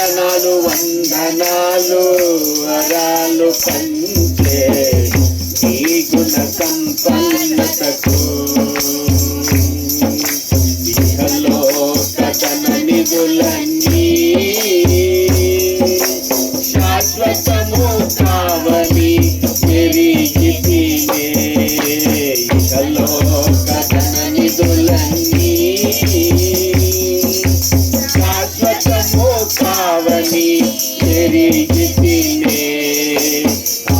వందనాలు వందనాలు వరాలు పంచే నీ గుణ సంపన్నతకు ఇహలోక ధన నిధులన్నీ శాశ్వతము కావని ఎరిగితినే ఇహలోక ధన నిధులన్నీ శాశ్వతము కావని ఎరిగితినే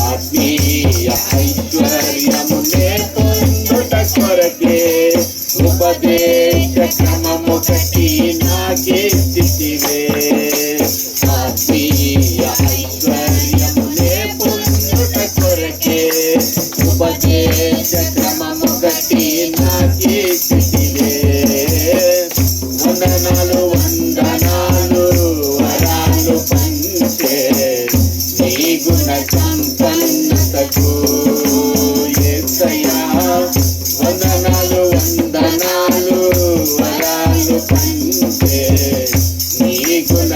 ఆత్మీయ ఐశ్వర్యమునే పొందుట కొరకే ఉపదేశ క్రమమొకటి నాకేసితివే ఆత్మీయ ఐశ్వర్యమునే పొందుట కొరకే ఉపదేశ క్రమమొకటి నాకేసితివే వందనాలు వందనాలు వరాలు పంచే నీ గుణ సంపన్నతకు యేసయ్యా వందనాలు వందనాలు వరాలు పంచే నీ గుణ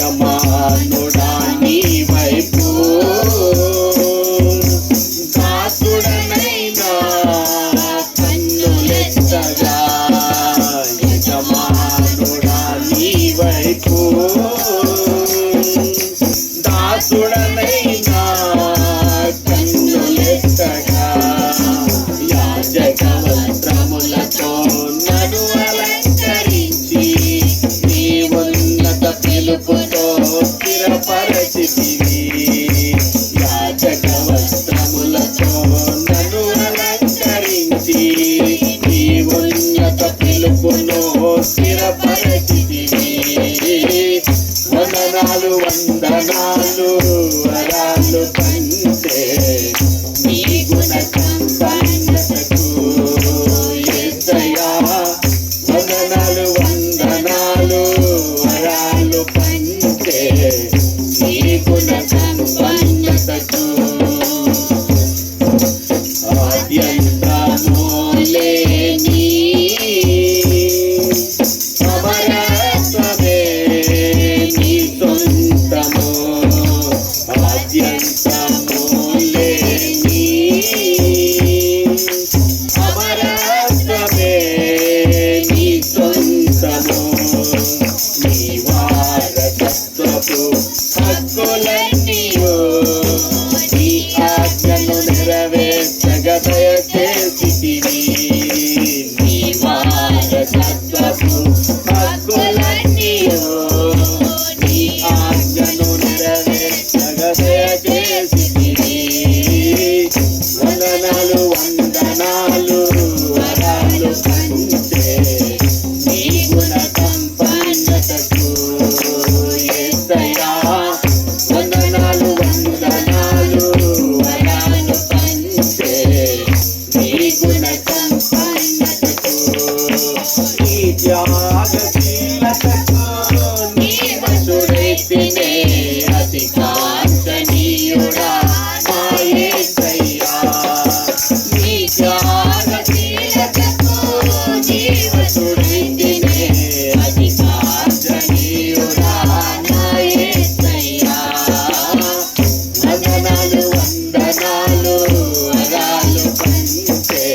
యజమానుడా నీ వైపు దాసుడనైనా కన్నులెత్తగా యజమానుడా నీ వైపు దాసుడనైనా కన్నులెత్తగా యాజక వస్త్రములతో నన్ను అలంకరించి నీ ఉన్నత పిలుపుతో స్థిరపరచితివి యాజక వస్త్రములతో నన్ను అలంకరించి నీ ఉన్నత పిలుపును స్థిరపరచితివి వందనాలు వందనాలు వరాలు పంచే నీ గుణ సంపన్నతకు యేసయ్యా వందనాలు వందనాలు వరాలు పంచే నీ గుణ సంపన్నతకు ఆద్యంతము లేని అమరత్వమే నీ సొంతము ఆద్యంతము లేని అమరత్వమే నీ సొంతము నీ వారసత్వపు హక్కులన్నీయు నీ ఆజ్ఞను నెరవేర్చగా దయచేసితివి నీ వారసత్వపు హక్కులన్నీయు నీ ఆజ్ఞను నెరవేర్చగా దయచేసితివి వందనాలు వందనాలు వరాలు పంచే నీ గుణ సంపన్నతకు యేసయ్యా వందనాలు వందనాలు వరాలు పంచే నీ గుణ సంపన్నతకు నీ త్యాగశీలతకు నీ వశుడైతినే అతి కాంక్షణీయుడా మా యేసయ్యా నీ త్యాగశీలతకు నీ వశుడైతినే అతి కాంక్షణీయుడా నా యేసయ్యా వందనాలు వందనాలు వరాలు పంచే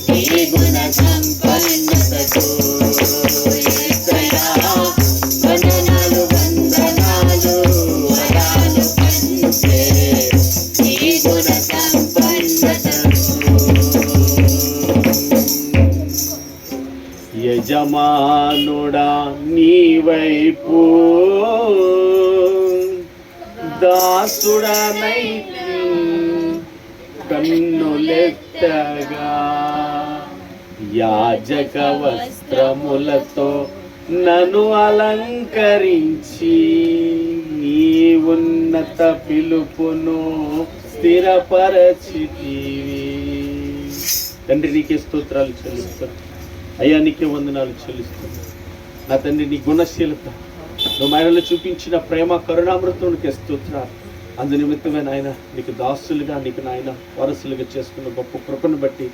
నీ గుణ సంపన్నతకు యేసయ్యా వందనాలు వందనాలు వరాలు పంచే నీ గుణ సంపన్నతకు యజమానుడా నీ వైపు దాసుడనై కన్నులెత్తగా యాజక వస్త్రములతో నన్ను అలంకరించి నీ ఉన్నత పిలుపును స్థిరపరచితివి తండ్రి నీకే స్తోత్రాలు చెల్లిస్తాను అయ్యా నీకే వందనాలు చెల్లిస్తాను నా తండ్రి నీ గుణశీలత నువ్వు ఆయనలో చూపించిన ప్రేమ కరుణామృతం నీకే స్తోత్రాలు అందు నిమిత్తమే నాయన నీకు దాసులుగా నీకు నాయన వారసులుగా చేసుకున్న గొప్ప కృపను బట్టి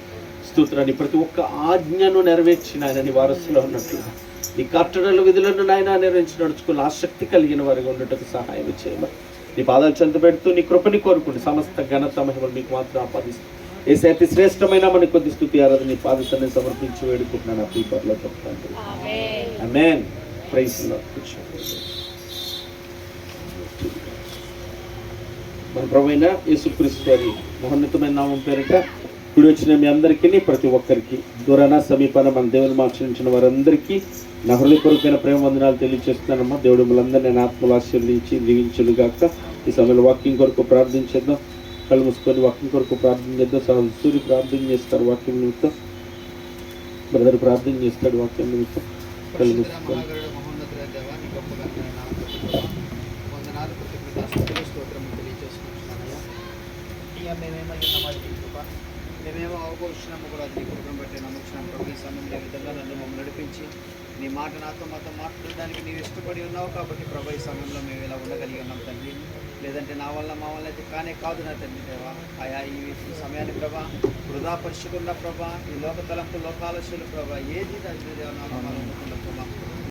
స్తోత్రాన్ని ప్రతి ఒక్క ఆజ్ఞను నెరవేర్చిన ఆయన నీ వారసులో ఉన్నట్లుగా నీ కట్టడల విధులను నాయన నెరవేర్చి నడుచుకున్న ఆసక్తి కలిగిన వారిగా ఉండటకు సహాయం చేయమని నీ పాదాలు చెంత పెడుతూ నీ కృపని కోరుకుంటే సమస్త ఘనత మహిమలు మీకు మాత్రం ఆపాదిస్తూ ఏసే అతి శ్రేష్టమైన మన కొద్ది స్తుతి ఆరాధన నీ పాదశాన్ని సమర్పించి వేడుకుంటున్నాను ఆ పీపర్లో చెప్తాను. ఆమేన్. Praise the lord. మన ప్రభువైన యేసుక్రీస్తు వారి మహోన్నతమైన నామం పేరిట కూడి వచ్చిన మీ అందరికీ ప్రతి ఒక్కరికి దూరాన సమీపాన మన దేవుని ఆచరించిన వారందరికీ నా హృదయపూర్వకమైన ప్రేమ వందనాలు తెలియజేస్తున్నానమ్మా. దేవుడు మిమ్మల్ందరూ నేను ఆత్మలు ఆశీర్వదించి దీవించుగాక. ఈ సమయంలో వాకింగ్ కొరకు ప్రార్థించేద్దాం. కళ్ళు మూసుకొని వాకింగ్ కొరకు ప్రార్థన చేద్దాం. సూర్యుడు ప్రార్థన చేస్తారు వాక్యం నిమిత్తం, బ్రదర్ ప్రార్థన చేస్తాడు వాక్యం నిమిత్తం. కళ్ళు మూసుకొని మేమేమో అవగోషినాము కూడా నీ కృపను బట్టి నమ్ముచున్నాం ప్రభు. ఈ సమయంలో ఈ విధంగా నన్ను మమ్మల్ని నడిపించి నీ మాట నాతో మాట్లాడడానికి నీవు ఇష్టపడి ఉన్నావు కాబట్టి ప్రభు ఈ సమయంలో మేము ఇలా ఉండగలిగి ఉన్నాం తండ్రి. లేదంటే నా వల్ల మా వల్ల అయితే కానే కాదు నా తండ్రి దేవా. ఆయా ఈ సమయాన్ని ప్రభా వృధా పరిచుకున్న ప్రభా, ఈ లోక తలంపు లోకాలశీలు ప్రభా ఏది తండ్రి దేవా ప్రభా